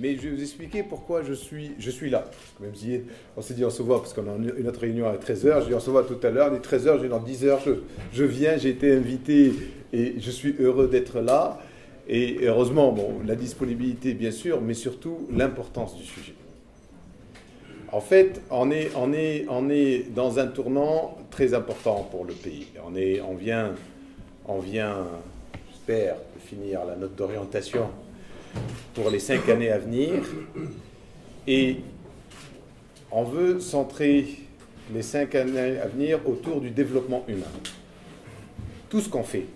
mais je vais vous expliquer pourquoi je suis là. Même si on s'est dit on se voit, parce qu'on a une autre réunion à 13h, je dis on se voit tout à l'heure, il est 13h, je dis dans 10h, je viens, j'ai été invité et je suis heureux d'être là. Et heureusement, bon, la disponibilité bien sûr, mais surtout l'importance du sujet. En fait, on est dans un tournant très important pour le pays. On vient, j'espère, de finir la note d'orientation pour les 5 années à venir. Et on veut centrer les 5 années à venir autour du développement humain. Tout ce qu'on fait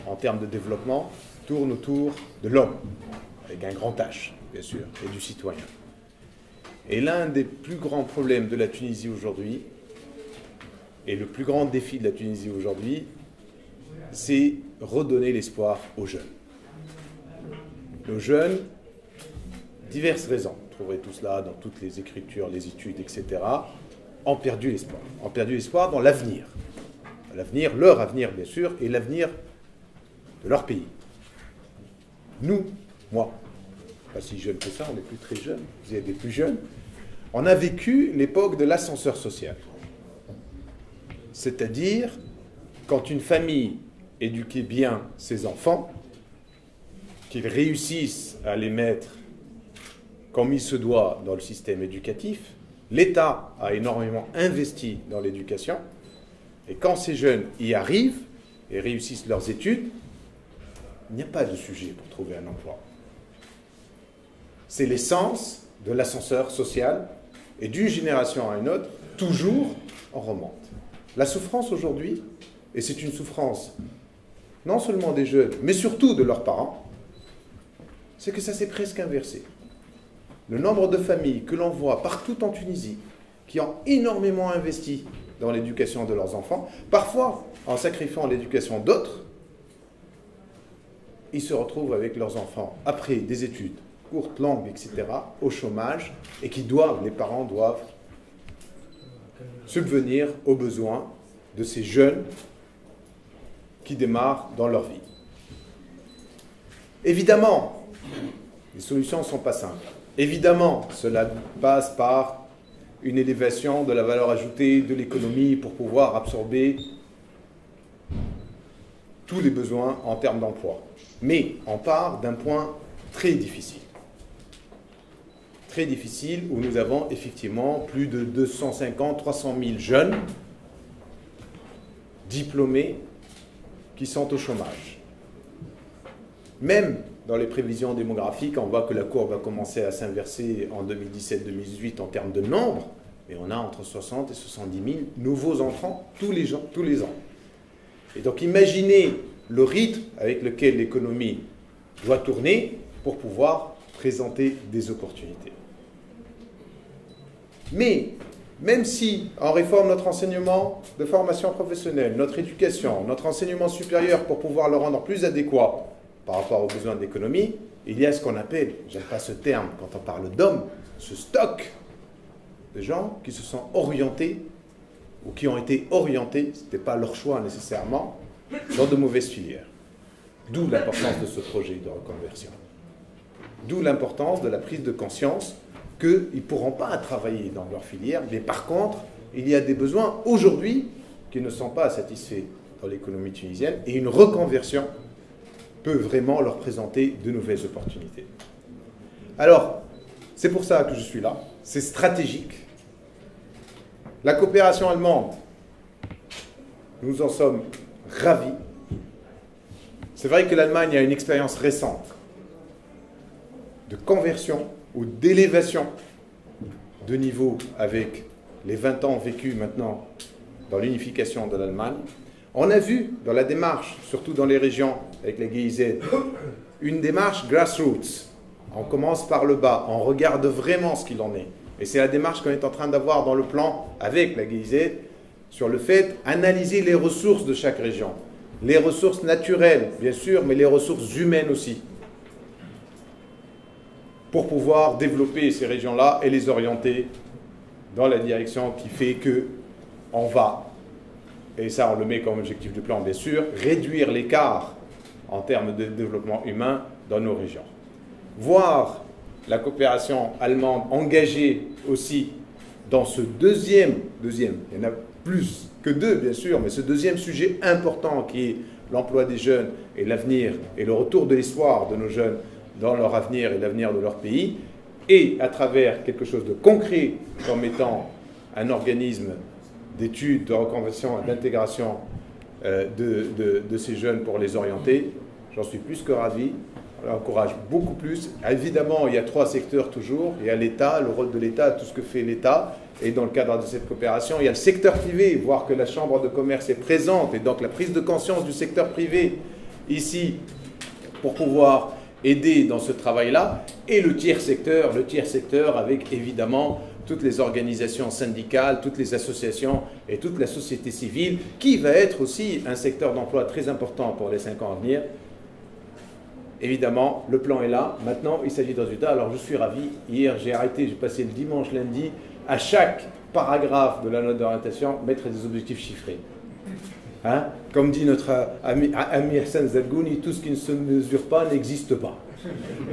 en termes de développement tourne autour de l'homme, avec un grand H, bien sûr, et du citoyen. Et l'un des plus grands problèmes de la Tunisie aujourd'hui, et le plus grand défi de la Tunisie aujourd'hui, c'est redonner l'espoir aux jeunes. Nos jeunes, diverses raisons, vous trouverez tout cela dans toutes les écritures, les études, etc., ont perdu l'espoir. Ont perdu l'espoir dans l'avenir. L'avenir, leur avenir bien sûr, et l'avenir de leur pays. Nous, moi, pas si jeune que ça, on n'est plus très jeunes, vous êtes des plus jeunes, on a vécu l'époque de l'ascenseur social. C'est-à-dire, quand une famille éduquait bien ses enfants, qu'ils réussissent à les mettre comme il se doit dans le système éducatif, l'État a énormément investi dans l'éducation, et quand ces jeunes y arrivent et réussissent leurs études, il n'y a pas de sujet pour trouver un emploi. C'est l'essence de l'ascenseur social, et d'une génération à une autre, toujours, on remonte. La souffrance aujourd'hui, et c'est une souffrance non seulement des jeunes, mais surtout de leurs parents, c'est que ça s'est presque inversé. Le nombre de familles que l'on voit partout en Tunisie, qui ont énormément investi dans l'éducation de leurs enfants, parfois en sacrifiant l'éducation d'autres, ils se retrouvent avec leurs enfants après des études courtes, longues, etc., au chômage, et les parents doivent subvenir aux besoins de ces jeunes qui démarrent dans leur vie. Évidemment, les solutions ne sont pas simples. Évidemment, cela passe par une élévation de la valeur ajoutée de l'économie pour pouvoir absorber tous les besoins en termes d'emploi. Mais on part d'un point très difficile. Très difficile, où nous avons effectivement plus de 250 300 000 jeunes diplômés qui sont au chômage. Même dans les prévisions démographiques, on voit que la courbe va commencer à s'inverser en 2017-2018 en termes de nombre, mais on a entre 60 et 70 000 nouveaux entrants tous les ans. Et donc imaginez le rythme avec lequel l'économie doit tourner pour pouvoir présenter des opportunités. Mais, même si on réforme notre enseignement de formation professionnelle, notre éducation, notre enseignement supérieur pour pouvoir le rendre plus adéquat par rapport aux besoins de l'économie, il y a ce qu'on appelle, j'aime pas ce terme quand on parle d'hommes, ce stock de gens qui se sont orientés ou qui ont été orientés, ce n'était pas leur choix nécessairement, dans de mauvaises filières. D'où l'importance de ce projet de reconversion. D'où l'importance de la prise de conscience qu'ils ne pourront pas travailler dans leur filière, mais par contre, il y a des besoins aujourd'hui qui ne sont pas satisfaits dans l'économie tunisienne, et une reconversion peut vraiment leur présenter de nouvelles opportunités. Alors, c'est pour ça que je suis là, c'est stratégique. La coopération allemande, nous en sommes ravis. C'est vrai que l'Allemagne a une expérience récente de conversion ou d'élévation de niveau avec les 20 ans vécus maintenant dans l'unification de l'Allemagne. On a vu dans la démarche, surtout dans les régions avec la GIZ, une démarche grassroots. On commence par le bas, on regarde vraiment ce qu'il en est. Et c'est la démarche qu'on est en train d'avoir dans le plan avec la GIZ sur le fait d'analyser les ressources de chaque région. Les ressources naturelles, bien sûr, mais les ressources humaines aussi, pour pouvoir développer ces régions-là et les orienter dans la direction qui fait qu'on va, et ça on le met comme objectif du plan bien sûr, réduire l'écart en termes de développement humain dans nos régions. Voir la coopération allemande engagée aussi dans ce deuxième, il y en a plus que deux bien sûr, mais ce deuxième sujet important qui est l'emploi des jeunes et l'avenir et le retour de l'espoir de nos jeunes dans leur avenir et l'avenir de leur pays, et à travers quelque chose de concret comme étant un organisme d'études, de reconversion et d'intégration de ces jeunes pour les orienter, j'en suis plus que ravi. On encourage beaucoup plus. Évidemment, il y a trois secteurs toujours. Il y a l'État, le rôle de l'État, tout ce que fait l'État. Et dans le cadre de cette coopération, il y a le secteur privé, voir que la Chambre de commerce est présente. Et donc la prise de conscience du secteur privé ici pour pouvoir aider dans ce travail-là. Et le tiers secteur avec évidemment toutes les organisations syndicales, toutes les associations et toute la société civile, qui va être aussi un secteur d'emploi très important pour les 5 ans à venir. Évidemment, le plan est là. Maintenant, il s'agit de résultats. Alors, je suis ravi. Hier, j'ai arrêté, j'ai passé le dimanche, lundi, à chaque paragraphe de la note d'orientation, mettre des objectifs chiffrés. Hein? Comme dit notre ami Hassan Zadgouni, tout ce qui ne se mesure pas n'existe pas.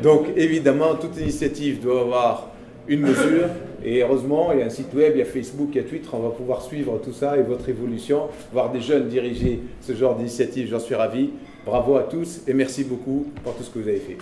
Donc, évidemment, toute initiative doit avoir une mesure. Et heureusement, il y a un site web, il y a Facebook, il y a Twitter, on va pouvoir suivre tout ça et votre évolution, voir des jeunes diriger ce genre d'initiative, j'en suis ravi. Bravo à tous et merci beaucoup pour tout ce que vous avez fait.